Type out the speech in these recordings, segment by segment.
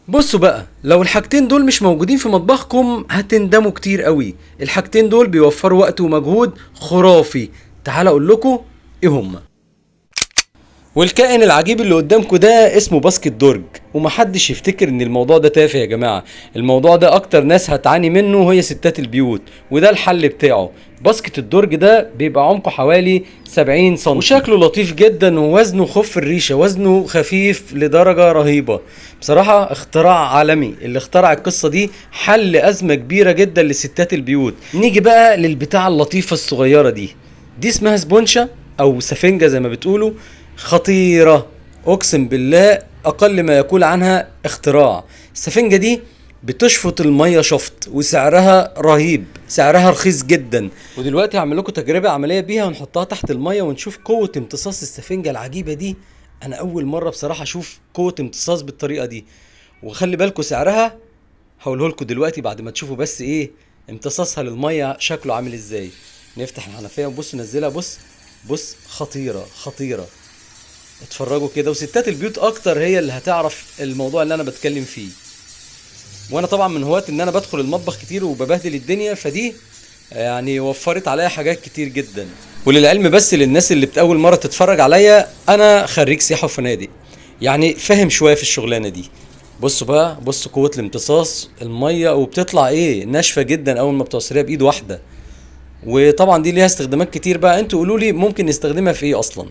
بصوا بقى، لو الحاجتين دول مش موجودين في مطبخكم هتندموا كتير قوي. الحاجتين دول بيوفروا وقت ومجهود خرافي. تعال اقول لكم ايه هما. والكائن العجيب اللي قدامكم ده اسمه باسكت درج، ومحدش يفتكر ان الموضوع ده تافه يا جماعة. الموضوع ده اكتر ناس هتعاني منه هي ستات البيوت، وده الحل بتاعه. باسكت الدرج ده بيبقى عمقه حوالي 70 سم، وشكله لطيف جدا، ووزنه خف الريشة، وزنه خفيف لدرجة رهيبة. بصراحة اختراع عالمي. اللي اخترع القصة دي حل ازمة كبيرة جدا لستات البيوت. نيجي بقى للبتاعة اللطيفة الصغيرة دي اسمها سبونشة او سفنجة زي ما بتقولوا. خطيرة، اقسم بالله اقل ما يقول عنها اختراع. السفنجة دي بتشفط المية شفط، وسعرها رهيب، سعرها رخيص جدا. ودلوقتي هعمل لكم تجربة عملية بيها، ونحطها تحت المية ونشوف قوة امتصاص السفنجة العجيبة دي. انا اول مرة بصراحة اشوف قوة امتصاص بالطريقة دي. وخلي بالكم سعرها هقوله لكم دلوقتي بعد ما تشوفوا بس ايه امتصاصها للمية شكله عامل ازاي. نفتح الحنفية وبص ننزلها. بص بص، خطيرة خطيرة. اتفرجوا كده، وستات البيوت اكتر هي اللي هتعرف الموضوع اللي انا بتكلم فيه. وانا طبعا من هواة ان انا بدخل المطبخ كتير وببهدل الدنيا، فدي يعني وفرت عليا حاجات كتير جدا. وللعلم بس للناس اللي اول مره تتفرج عليا، انا خريج سياحه وفنادق، يعني فاهم شويه في الشغلانه دي. بصوا بقى، بصوا قوه الامتصاص الميه، وبتطلع ايه ناشفه جدا اول ما بتعصريها بايد واحده. وطبعا دي ليها استخدامات كتير بقى. انتوا قولوا لي ممكن نستخدمها في ايه اصلا.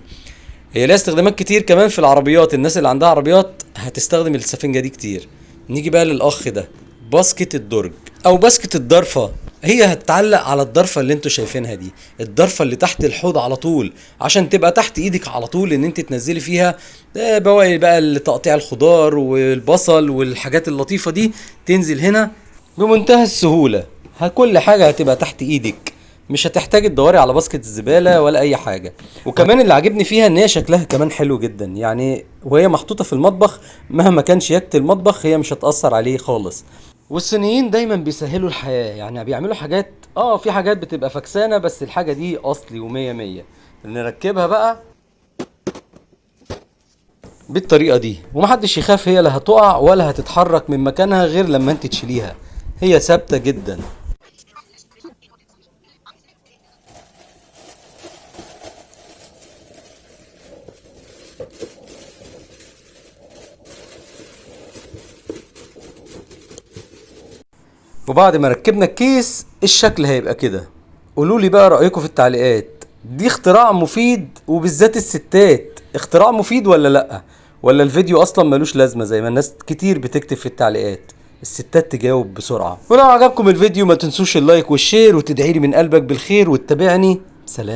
هي ليها استخدامات كتير كمان في العربيات. الناس اللي عندها عربيات هتستخدم السفنجة دي كتير. نيجي بقى للأخ ده، باسكت الدرج أو باسكت الضرفة. هي هتتعلق على الضرفة اللي انتوا شايفينها دي، الضرفة اللي تحت الحوض على طول، عشان تبقى تحت ايدك على طول ان انت تنزلي فيها بواقي بقى لتقطيع الخضار والبصل والحاجات اللطيفة دي. تنزل هنا بمنتهى السهولة. كل حاجة هتبقى تحت ايدك، مش هتحتاج تدوري على باسكت الزبالة ولا اي حاجة. وكمان اللي عاجبني فيها ان هي شكلها كمان حلو جدا، يعني وهي محطوطة في المطبخ مهما كان شياكة المطبخ هي مش هتأثر عليه خالص. والصينيين دايما بيسهلوا الحياة، يعني بيعملوا حاجات في حاجات بتبقى فكسانة، بس الحاجة دي اصلي ومية مية. نركبها بقى بالطريقة دي، ومحدش يخاف، هي لا هتقع ولا هتتحرك من مكانها غير لما انت تشيليها. هي ثابتة جدا. وبعد ما ركبنا الكيس الشكل هيبقى كده. قولولي بقى رأيكم في التعليقات. دي اختراع مفيد، وبالذات الستات اختراع مفيد ولا لأ؟ ولا الفيديو اصلا ملوش لازمة زي ما الناس كتير بتكتب في التعليقات؟ الستات تجاوب بسرعة. ولو عجبكم الفيديو ما تنسوش اللايك والشير، وتدعيلي من قلبك بالخير، وتتابعني. سلام.